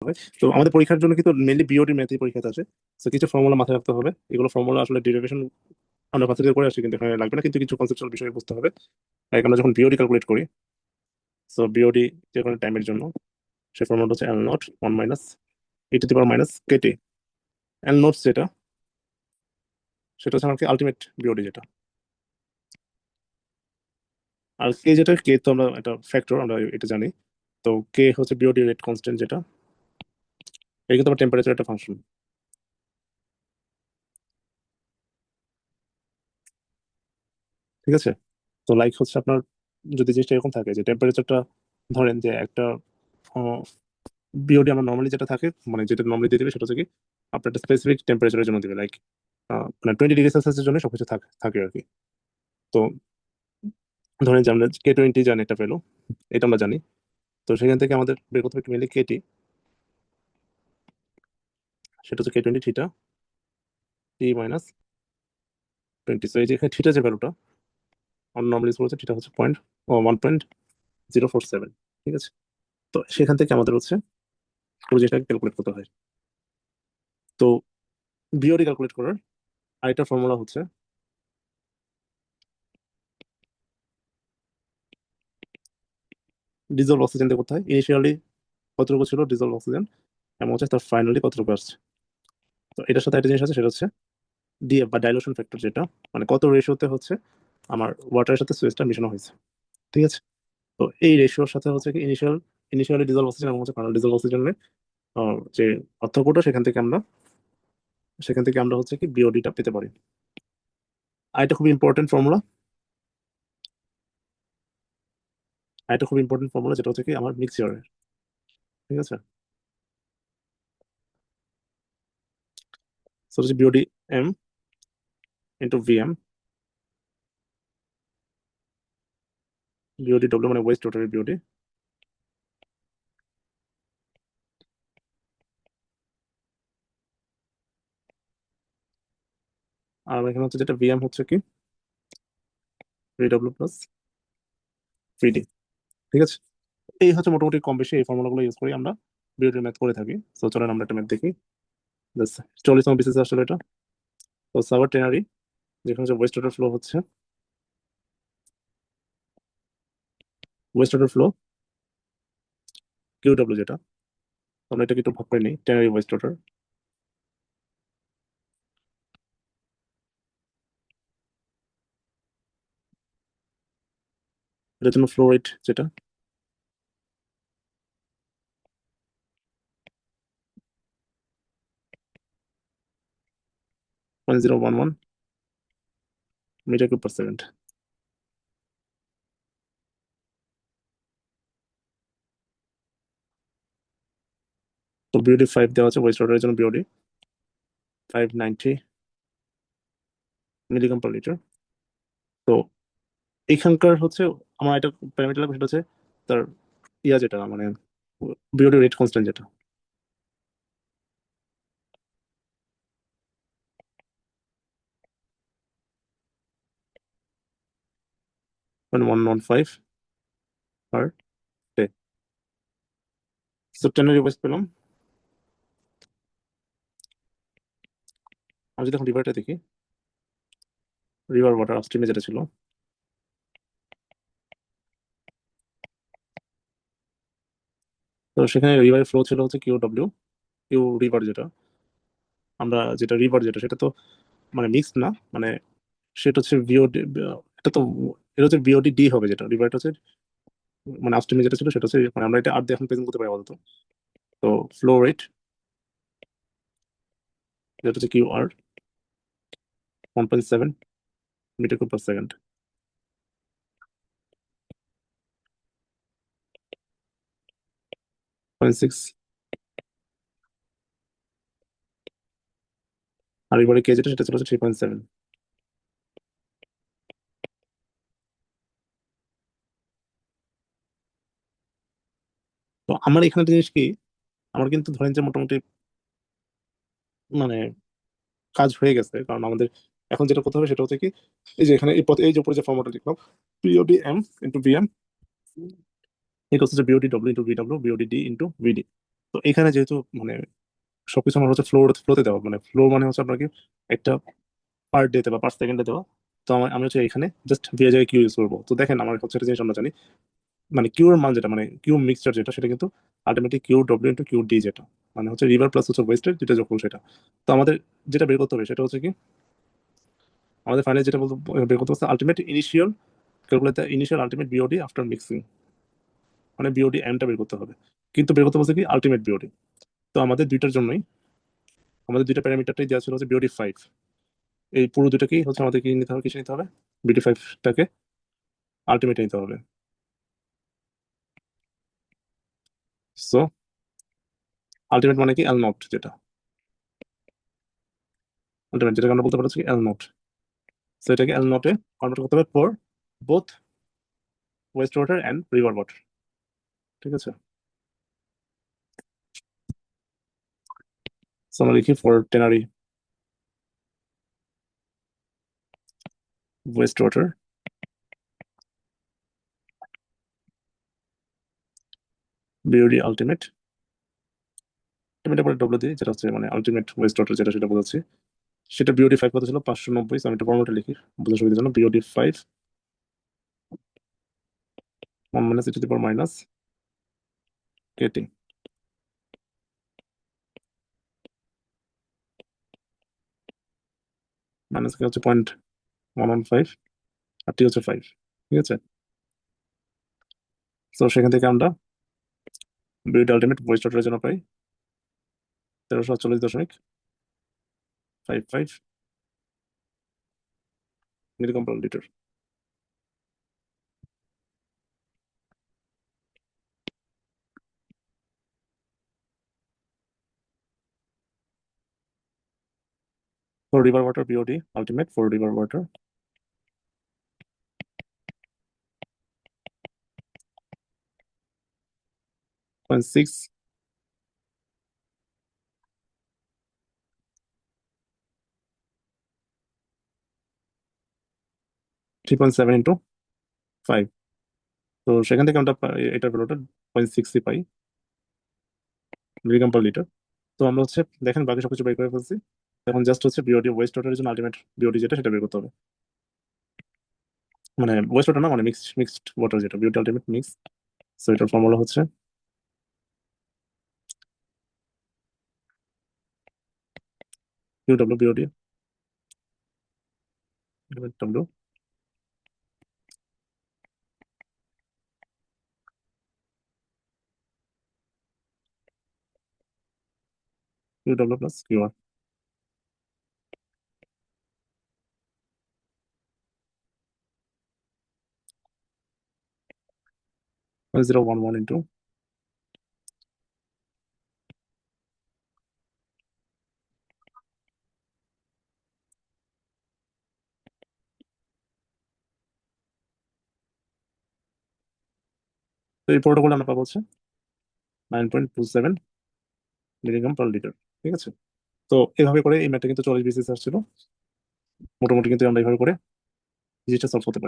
হয়। তো আমাদের পরীক্ষার জন্য কিন্তু মেনলি বিওডি ম্যাথই পরীক্ষাতে আসে। তো কিছু ফর্মুলা মাথায় রাখতে হবে, এগুলো ফর্মুলা আসলে ডেরিভেশন আমরা ভার্সিটিতে করে আসি, কিন্তু এখানে লাগবে না, কিন্তু কিছু কনসেপচুয়াল বিষয় বুঝতে হবে। লাইক আমরা যখন বিওডি ক্যালকুলেট করি, সো বিওডি যে কোনো টাইমের জন্য সেই ফর্মুলাটা হচ্ছে L naught one minus E to the power minus KT. L naught যেটা, সেটা হচ্ছে আমাকে আলটিমেট বিওডি যেটা, আর কে যেটা, কে তো আমরা এটা ফ্যাক্টর, আমরা এটা জানি। তো কে হচ্ছে বিওডি রেট কনস্ট্যান্ট যেটা, এটা কিন্তু আমার টেম্পারেচার একটা ফাংশন। ঠিক আছে। তো লাইক হচ্ছে আপনার যদি জিনিসটা এরকম থাকে যে টেম্পারেচারটা, ধরেন যে একটা বিওডি আমার নর্মালি যেটা থাকে, মানে যেটা নর্মালি দিয়ে দিবে সেটা হচ্ছে কি আপনার একটা স্পেসিফিক টেম্পারেচারের জন্য দিবে, লাইক মানে 20 ডিগ্রি সেলসিয়াসের জন্য সবকিছু থাকে আর কি। তো ধরেন যে আমরা K20 জানি একটা ভ্যালু, এটা আমরা জানি। তো সেখান থেকে আমাদের বের করতে হবে মেনলি কেটি, সেটা হচ্ছে K20 থিটা টি মাইনাস 20। তো এই যে এখানে থিটা যে ভ্যালুটা আমরা নর্মালি ইউজ করেছি, থিটা হচ্ছে 1.047। ঠিক আছে। তো সেখান থেকে আমাদের হচ্ছে পুরো জিনিসটাকে ক্যালকুলেট করতে হয়। তো বিওডি ক্যালকুলেট করার আরেকটা ফর্মুলা হচ্ছে ডিজলভ অক্সিজেন দিয়ে করতে হয়। ইনিশিয়ালি কতটুকু ছিল ডিজলভ অক্সিজেন, এবং হচ্ছে তার ফাইনালি কতটুকু আসছে। তো এটার সাথে একটা জিনিস আছে, সেটা হচ্ছে ডিএফ বা ডাইলুশন ফ্যাক্টর, যেটা মানে কত রেশিওতে হচ্ছে আমার ওয়াটারের সাথে সুয়েজটা মিশানো হয়েছে। ঠিক আছে। তো এই রেশিওর সাথে হচ্ছে কি ইনিশিয়ালি ডিজলভ অক্সিজেন এবং হচ্ছে ফাইনাল ডিজলভ অক্সিজেনের যে পার্থক্যটা, সেখান থেকে আমরা হচ্ছে কি বিওডিটা পেতে পারি। আর এটা খুব ইম্পর্টেন্ট ফর্মুলা, যেটা হচ্ছে কি আমার মিক্সচারের। ঠিক আছে। সো হচ্ছে BOD M into VM, BOD W মানে ওয়েস্ট ওয়াটারের বিওডি, আর এখানে হচ্ছে যেটা ভিএম হচ্ছে কি ভিডব্লিউ প্লাস ভিডি। ঠিক আছে। এই হচ্ছে মোটামুটি কম বেশি এই ফর্মুলাগুলো ইউজ করি আমরা বিওডি ম্যাথ করে থাকি। তো চলেন আমরা একটা ম্যাথ দেখি। 40তম বিসিএস আসলে এটা। তো সাবার টেনারি, যেখানে হচ্ছে ওয়েস্ট ওয়াটার ফ্লো কিউডব্লিউ যেটা, আমরা এটাকে একটু ভাগ করে নিই, টেনারি ওয়েস্ট ওয়াটার। এটার জন্য ফ্লো রেট যেটা 0.011 মিটার কিউব পার সেকেন্ড। তো বিওডি 5 দেওয়া আছে, ওয়েস্ট ওয়াটারের জন্য বিওডি 590 মিলিগ্রাম পার লিটার। তো এখানকার হচ্ছে আমার এটা প্যারামিটার লাগবে, সেটা হচ্ছে তার যেটা মানে বিওডি রেট কনস্ট্যান্ট যেটা, মানে 115 per day. So tannery West পেলাম। আমি যদি এখন রিভারটা দেখি, রিভার ওয়াটার আপস্ট্রিমে যেটা ছিল, তো সেখানে রিভারের ফ্লো ছিল হচ্ছে কিউ কিউ রিভার যেটা, আমরা যেটা রিভার যেটা সেটা তো মানে মিক্সড না, মানে সেটা হচ্ছে বিওডি, এটা তো এটা হচ্ছে বিওডি ডি হবে, যেটা রিভারটা হচ্ছে মানে আপস্ট্রিমে যেটা ছিল সেটা হচ্ছে, মানে আমরা এটা আর দিয়ে এখন প্রেজেন্ট করতে পারি আপাতত। তো ফ্লো রেট যেটা হচ্ছে Q R 1.7 metre cube per second. 0.6, আর এবারে কে যেটা সেটা ছিল হচ্ছে 3.7। তো আমার এখানে একটা জিনিস কি, আমার কিন্তু ধরেন যে মোটামুটি মানে কাজ হয়ে গেছে, কারণ আমাদের এখন যেটা করতে হবে সেটা হচ্ছে কি, এই যে এখানে এই যে উপরে যে ফর্মুলাটা লিখলাম, BOD M into VM equals to BOD W into VW BOD D into VD. তো এখানে যেহেতু মানে সবকিছু আমার হচ্ছে ফ্লোতে দেওয়া, মানে ফ্লো মানে হচ্ছে আপনাকে একটা পার ডেতে বা পার সেকেন্ডে দেওয়া। তো আমি হচ্ছে এখানে জাস্ট ভি এর জায়গায় কিউ ইউজ করবো। তো দেখেন আমার হচ্ছে একটা জিনিস আমরা জানি, মানে কিউ এর মান যেটা, মানে কিউ মিক্সচার যেটা, সেটা কিন্তু ultimately Q W into Q D, যেটা মানে হচ্ছে রিভার প্লাস হচ্ছে ওয়েস্টের যেটা যোগফল সেটা। তো আমাদের যেটা বের করতে হবে সেটা হচ্ছে কি, আমাদের ফাইনালি যেটা বলতে বের করতে হচ্ছে ultimate initial, calculate the initial ultimate BOD after mixing, মানে বিওডি এমটা বের করতে হবে। কিন্তু বের করতে বলছে কি আলটিমেট বিওডি। তো আমাদের দুইটার জন্যই আমাদের দুইটা প্যারামিটারটাই দেওয়া ছিল হচ্ছে বিওডি 5। এই পুরো দুটাকেই হচ্ছে আমাদের কি নিতে হবে, কিছু নিতে হবে, বিওডি 5টাকে আলটিমেট নিতে হবে। সো আলটিমেট মানে কি এল নট, যেটা আলটিমেট যেটাকে আমরা বলতে পারছি এল নট। সো এটাকে এল নটে কনভার্ট করতে হবে for both West water and river water. ঠিক আছে, সো আমরা লিখি for tannery West water BOD ultimate, ultimate পরে ডব্লিউ দিই, যেটা হচ্ছে মানে আলটিমেট ওয়েস্ট ওয়াটার যেটা সেটা বোঝাচ্ছি। সেটা বিওডি 5 কত ছিল, 590। আমি একটা ফর্মুলা লিখি বোঝার সুবিধার জন্য, BOD 5 1 minus E to the power minus KT, minus K হচ্ছে 0.115 আর টি হচ্ছে 5। ঠিক আছে, তো সেখান থেকে আমরা বিওডি আলটিমেট ওয়েস্ট ওয়াটারের জন্য পাই 1348.55 milligram per litre. For river water BOD ultimate for river water 0.6, 3.7 into 5। তো সেখান থেকে আমরা এটার ভ্যালুটা 0.6 পাই মিলিগ্রাম পার লিটার। তো আমরা হচ্ছে দেখেন বাকি সবকিছু বের করে ফেলছি। এখন জাস্ট হচ্ছে বিওডি ওয়েস্ট ওয়াটারের জন্য আলটিমেট বিওডি যেটা সেটা বের করতে হবে, মানে ওয়েস্ট ওয়াটার না, মানে মিক্সড ওয়াটার যেটা বিওডি আলটিমেট মিক্স। সো এটার ফর্মুলা হচ্ছে Q W BOD W Q W plus Q R 0.011 into. তো এই প্রোটোকল আমরা পাবো হচ্ছে 9.27 মিলিগ্রাম পার লিটার। ঠিক আছে, তো এভাবে করে এই ম্যাথটা কিন্তু 40 BCS আসছিল মোটামুটি, কিন্তু আমরা এইভাবে করে জিনিসটা সলভ করতে পারি।